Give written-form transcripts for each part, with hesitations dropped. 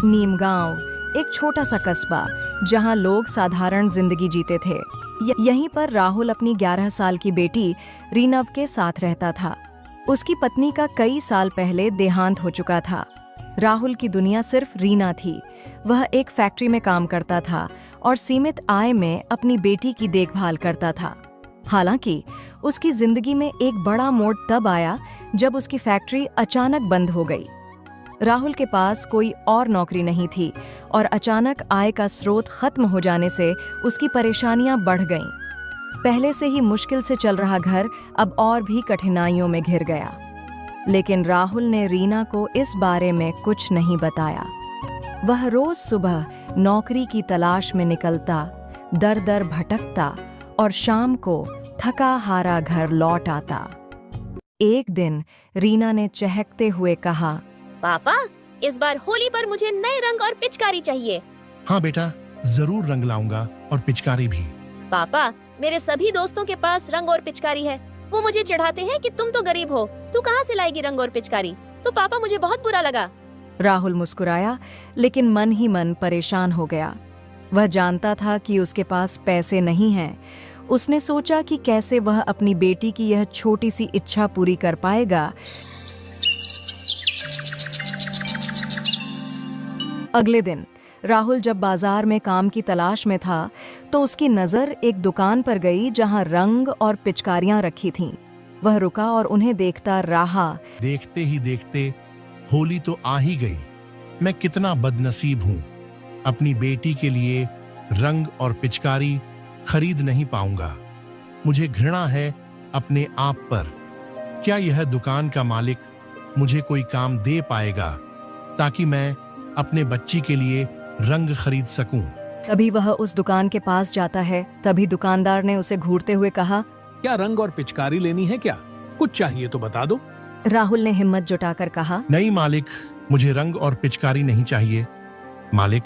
नीमगांव एक छोटा सा कस्बा जहां लोग साधारण जिंदगी जीते थे। यहीं पर राहुल अपनी 11 साल की बेटी रीनव के साथ रहता था। उसकी पत्नी का कई साल पहले देहांत हो चुका था। राहुल की दुनिया सिर्फ रीना थी। वह एक फैक्ट्री में काम करता था और सीमित आय में अपनी बेटी की देखभाल करता था। हालांकि उसकी जिंदगी में एक बड़ा मोड़ तब आया जब उसकी फैक्ट्री अचानक बंद हो गई। राहुल के पास कोई और नौकरी नहीं थी और अचानक आय का स्रोत खत्म हो जाने से उसकी परेशानियां बढ़ गईं। पहले से ही मुश्किल से चल रहा घर अब और भी कठिनाइयों में घिर गया। लेकिन राहुल ने रीना को इस बारे में कुछ नहीं बताया। वह रोज सुबह नौकरी की तलाश में निकलता, दर दर भटकता और शाम को थका हारा घर लौट आता। एक दिन रीना ने चहकते हुए कहा, पापा, इस बार होली पर मुझे नए रंग और पिचकारी चाहिए। हाँ बेटा, जरूर रंग लाऊंगा और पिचकारी भी। पापा, मेरे सभी दोस्तों के पास रंग और पिचकारी है। वो मुझे चिढ़ाते हैं कि तुम तो गरीब हो, तू कहाँ से लाएगी रंग और पिचकारी। तो पापा, मुझे बहुत बुरा लगा। राहुल मुस्कुराया, लेकिन मन ही मन परेशान हो गया। वह जानता था कि उसके पास पैसे नहीं हैं। उसने सोचा कि कैसे वह अपनी बेटी की यह छोटी सी इच्छा पूरी कर पाएगा। अगले दिन राहुल जब बाजार में काम की तलाश में था तो उसकी नजर एक दुकान पर गई जहां रंग और पिचकारियां रखी थीं। वह रुका और उन्हें देखता रहा। देखते ही देखते होली तो आ ही गई। मैं कितना बदनसीब हूँ, अपनी बेटी के लिए रंग और पिचकारी खरीद नहीं पाऊंगा। मुझे घृणा है अपने आप पर। क्या यह दुकान का मालिक मुझे कोई काम दे पाएगा ताकि मैं अपने बच्ची के लिए रंग खरीद सकूं? तभी वह उस दुकान के पास जाता है। तभी दुकानदार ने उसे घूरते हुए कहा, क्या रंग और पिचकारी लेनी है क्या? कुछ चाहिए तो बता दो। राहुल ने हिम्मत जुटाकर कहा, नहीं मालिक, मुझे रंग और पिचकारी नहीं चाहिए। मालिक,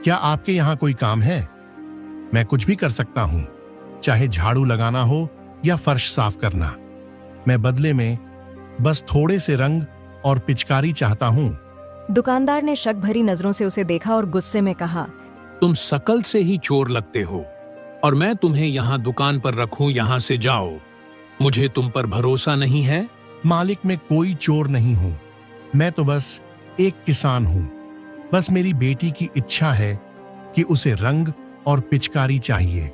क्या आपके यहाँ कोई काम है? मैं कुछ भी कर सकता हूँ, चाहे झाड़ू लगाना हो या फर्श साफ करना। मैं बदले में बस थोड़े से रंग और पिचकारी चाहता हूँ। दुकानदार ने शक भरी नजरों से उसे देखा और गुस्से में कहा, तुम शकल से ही चोर लगते हो और मैं तुम्हें यहाँ दुकान पर रखूं, यहाँ से जाओ। मुझे तुम पर भरोसा नहीं है। मालिक, मैं कोई चोर नहीं हूँ। मैं तो बस एक किसान हूँ। बस मेरी बेटी की इच्छा है कि उसे रंग और पिचकारी चाहिए।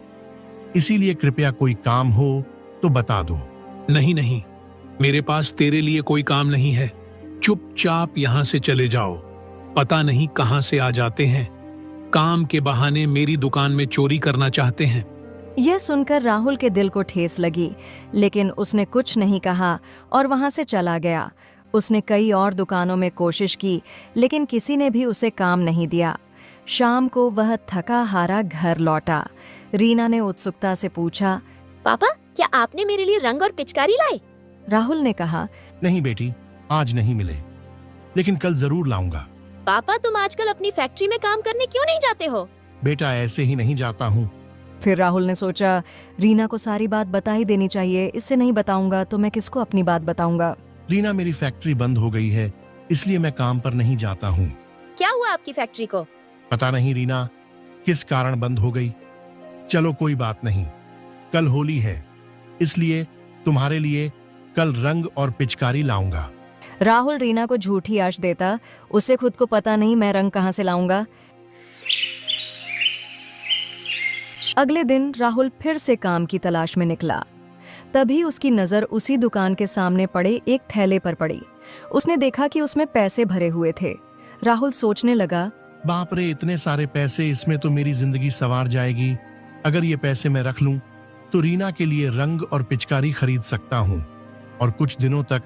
इसीलिए कृपया कोई काम हो तो बता दो। नहीं नहीं, मेरे पास तेरे लिए कोई काम नहीं है। चुपचाप यहाँ से चले जाओ। पता नहीं कहाँ से आ जाते हैं, काम के बहाने मेरी दुकान में चोरी करना चाहते हैं। यह सुनकर राहुल के दिल को ठेस लगी, लेकिन उसने कुछ नहीं कहा और वहां से चला गया। उसने कई और दुकानों में कोशिश की, लेकिन किसी ने भी उसे काम नहीं दिया। शाम को वह थका हारा घर लौटा। रीना ने उत्सुकता से पूछा, पापा, क्या आपने मेरे लिए रंग और पिचकारी लाए? राहुल ने कहा, नहीं बेटी, आज नहीं मिले, लेकिन कल जरूर लाऊंगा। पापा, तुम आजकल अपनी फैक्ट्री में काम करने क्यों नहीं जाते हो? बेटा, ऐसे ही नहीं जाता हूँ। फिर राहुल ने सोचा, रीना को सारी बात बता ही देनी चाहिए। इससे नहीं बताऊंगा तो मैं किसको अपनी बात बताऊंगा। रीना, मेरी फैक्ट्री बंद हो गई है, इसलिए मैं काम पर नहीं जाता हूँ। क्या हुआ आपकी फैक्ट्री को? पता नहीं रीना, किस कारण बंद हो गई। चलो कोई बात नहीं, कल होली है, इसलिए तुम्हारे लिए कल रंग और पिचकारी लाऊंगा। राहुल रीना को झूठी आश देता। उसे खुद को पता नहीं मैं रंग कहाँ से लाऊंगा। अगले दिन राहुल फिर से काम की तलाश में निकला। तभी उसकी नजर उसी दुकान के सामने पड़े एक थैले पर पड़ी। उसने देखा कि उसमें पैसे भरे हुए थे। राहुल सोचने लगा, बाप रे, इतने सारे पैसे, इसमें तो मेरी जिंदगी संवार जाएगी। अगर ये पैसे मैं रख लूं तो रीना के लिए रंग और पिचकारी खरीद सकता हूँ और कुछ दिनों तक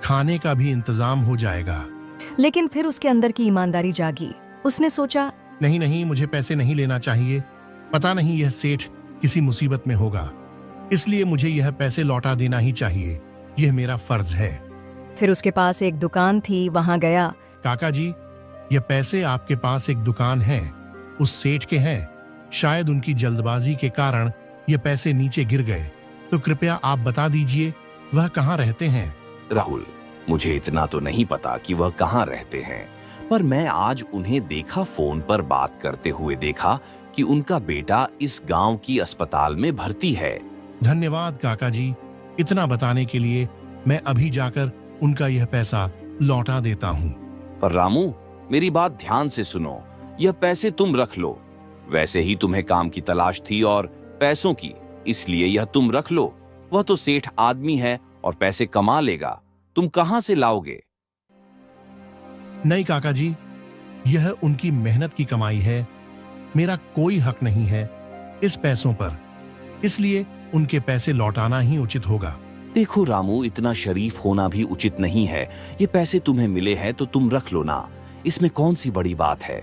खाने का भी इंतजाम हो जाएगा। लेकिन फिर उसके अंदर की ईमानदारी जागी। उसने सोचा, नहीं नहीं, मुझे पैसे नहीं लेना चाहिए। पता नहीं यह सेठ किसी मुसीबत में होगा, इसलिए मुझे यह पैसे लौटा देना ही चाहिए। यह मेरा फर्ज है। फिर उसके पास एक दुकान थी, वहां गया। काका जी, यह पैसे आपके पास एक दुकान है, उस सेठ के हैं। शायद उनकी जल्दबाजी के कारण ये पैसे नीचे गिर गए, तो कृपया आप बता दीजिए वह कहाँ रहते हैं। राहुल, मुझे इतना तो नहीं पता कि वह कहाँ रहते हैं, पर मैं आज उन्हें देखा, फोन पर बात करते हुए देखा कि उनका बेटा इस गांव की अस्पताल में भर्ती है। धन्यवाद काका जी, इतना बताने के लिए। मैं अभी जाकर उनका यह पैसा लौटा देता हूँ। पर रामू, मेरी बात ध्यान से सुनो, यह पैसे तुम रख लो। वैसे ही तुम्हें काम की तलाश थी और पैसों की, इसलिए यह तुम रख लो। वह तो सेठ आदमी है और पैसे कमा लेगा, तुम कहां से लाओगे? नहीं काका जी, यह उनकी मेहनत की कमाई है। मेरा कोई हक नहीं है इस पैसों पर, इसलिए उनके पैसे लौटाना ही उचित होगा। देखो रामू, इतना शरीफ होना भी उचित नहीं है। ये पैसे तुम्हें मिले हैं तो तुम रख लो ना, इसमें कौन सी बड़ी बात है।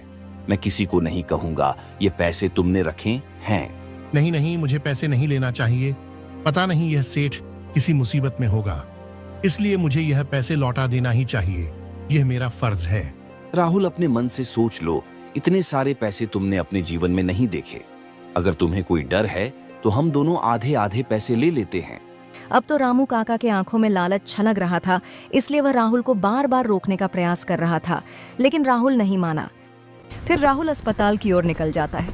मैं किसी को नहीं कहूंगा ये पैसे तुमने रखे हैं। नहीं नहीं, मुझे पैसे नहीं लेना चाहिए। पता नहीं यह सेठ किसी मुसीबत में होगा, इसलिए मुझे यह पैसे लौटा देना ही चाहिए। यह मेरा फर्ज है। राहुल, अपने मन से सोच लो, इतने सारे पैसे तुमने अपने जीवन में नहीं देखे। अगर तुम्हें कोई डर है तो हम दोनों आधे आधे पैसे ले लेते हैं। अब तो रामू काका के आंखों में लालच छलक रहा था, इसलिए वह राहुल को बार बार रोकने का प्रयास कर रहा था, लेकिन राहुल नहीं माना। फिर राहुल अस्पताल की ओर निकल जाता है।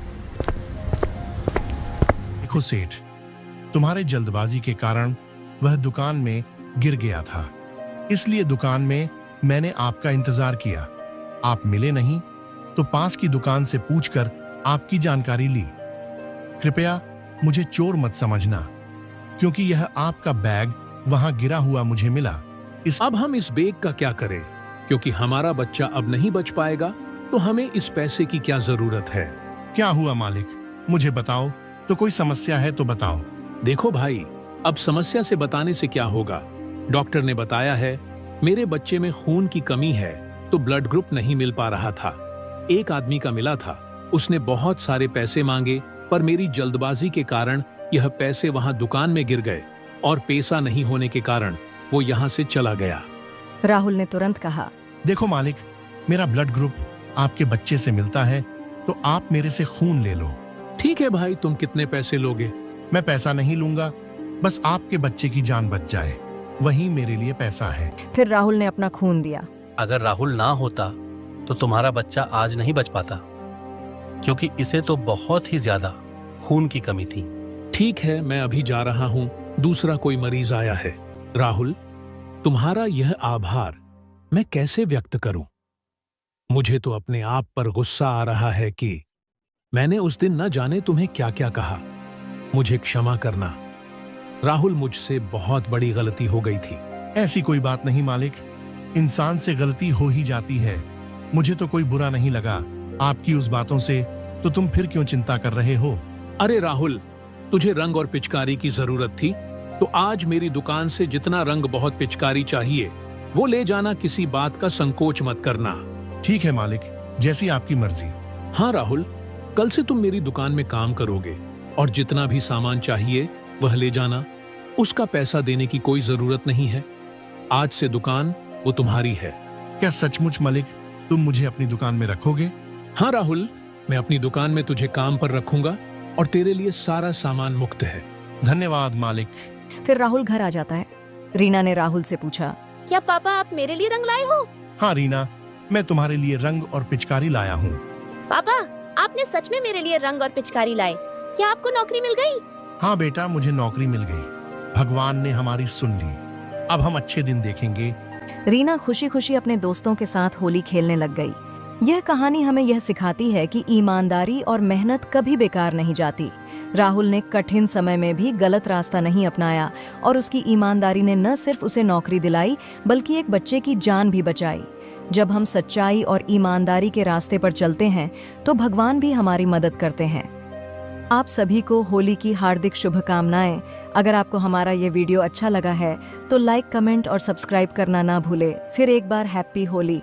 देखो सेठ, तुम्हारे जल्दबाजी के कारण वह दुकान में गिर गया था, इसलिए दुकान में मैंने आपका इंतजार किया। आप मिले नहीं तो पास की दुकान से पूछकर आपकी जानकारी ली। कृपया मुझे चोर मत समझना, क्योंकि यह आपका बैग वहां गिरा हुआ मुझे मिला। अब हम इस बैग का क्या करें? क्योंकि हमारा बच्चा अब नहीं बच पाएगा, तो हमें इस पैसे की क्या जरूरत है? क्या हुआ मालिक, मुझे बताओ। तो कोई समस्या है तो बताओ। देखो भाई, अब समस्या से बताने से क्या होगा। डॉक्टर ने बताया है मेरे बच्चे में खून की कमी है, तो ब्लड ग्रुप नहीं मिल पा रहा था। एक आदमी का मिला था, उसने बहुत सारे पैसे मांगे, पर मेरी जल्दबाजी के कारण यह पैसे वहां दुकान में गिर गए और पैसा नहीं होने के कारण वो यहां से चला गया। राहुल ने तुरंत कहा, देखो मालिक, मेरा ब्लड ग्रुप आपके बच्चे से मिलता है, तो आप मेरे से खून ले लो। ठीक है भाई, तुम कितने पैसे लोगे? मैं पैसा नहीं लूंगा, बस आपके बच्चे की जान बच जाए, वही मेरे लिए पैसा है। फिर राहुल ने अपना खून दिया। अगर राहुल ना होता तो तुम्हारा बच्चा आज नहीं बच पाता, क्योंकि इसे तो बहुत ही ज्यादा खून की कमी थी। ठीक है, मैं अभी जा रहा हूं, दूसरा कोई मरीज आया है। राहुल, तुम्हारा यह आभार मैं कैसे व्यक्त करूं? मुझे तो अपने आप पर गुस्सा आ रहा है कि मैंने उस दिन न जाने तुम्हें क्या क्या कहा। मुझे क्षमा करना राहुल, मुझसे बहुत बड़ी गलती हो गई थी। ऐसी कोई बात नहीं मालिक, इंसान से गलती हो ही जाती है। मुझे तो कोई बुरा नहीं लगा आपकी उस बातों से, तो तुम फिर क्यों चिंता कर रहे हो? अरे राहुल, तुझे रंग और पिचकारी की जरूरत थी, तो आज मेरी दुकान से जितना रंग बहुत पिचकारी चाहिए वो ले जाना, किसी बात का संकोच मत करना। ठीक है मालिक, जैसी आपकी मर्जी। हाँ राहुल, कल से तुम मेरी दुकान में काम करोगे और जितना भी सामान चाहिए वह ले जाना। उसका पैसा देने की कोई जरूरत नहीं है। आज से दुकान वो तुम्हारी है। क्या सचमुच मालिक तुम मुझे अपनी दुकान में रखोगे? हाँ राहुल, मैं अपनी दुकान में तुझे काम पर रखूंगा और तेरे लिए सारा सामान मुफ्त है। धन्यवाद मालिक। फिर राहुल घर आ जाता है। रीना ने राहुल से पूछा, क्या पापा आप मेरे लिए रंग लाए हो? हाँ रीना, मैं तुम्हारे लिए रंग और पिचकारी लाया हूँ। पापा, आपने सच में मेरे लिए रंग और पिचकारी लाए? क्या आपको नौकरी मिल गई? हाँ बेटा, मुझे नौकरी मिल गई। भगवान ने हमारी सुन ली। अब हम अच्छे दिन देखेंगे। रीना खुशी खुशी अपने दोस्तों के साथ होली खेलने लग गई। यह कहानी हमें यह सिखाती है कि ईमानदारी और मेहनत कभी बेकार नहीं जाती। राहुल ने कठिन समय में भी गलत रास्ता नहीं अपनाया और उसकी ईमानदारी ने न सिर्फ उसे नौकरी दिलाई बल्कि एक बच्चे की जान भी बचाई। जब हम सच्चाई और ईमानदारी के रास्ते पर चलते हैं तो भगवान भी हमारी मदद करते हैं। आप सभी को होली की हार्दिक शुभकामनाएं। अगर आपको हमारा ये वीडियो अच्छा लगा है तो लाइक, कमेंट और सब्सक्राइब करना ना भूले। फिर एक बार हैप्पी होली।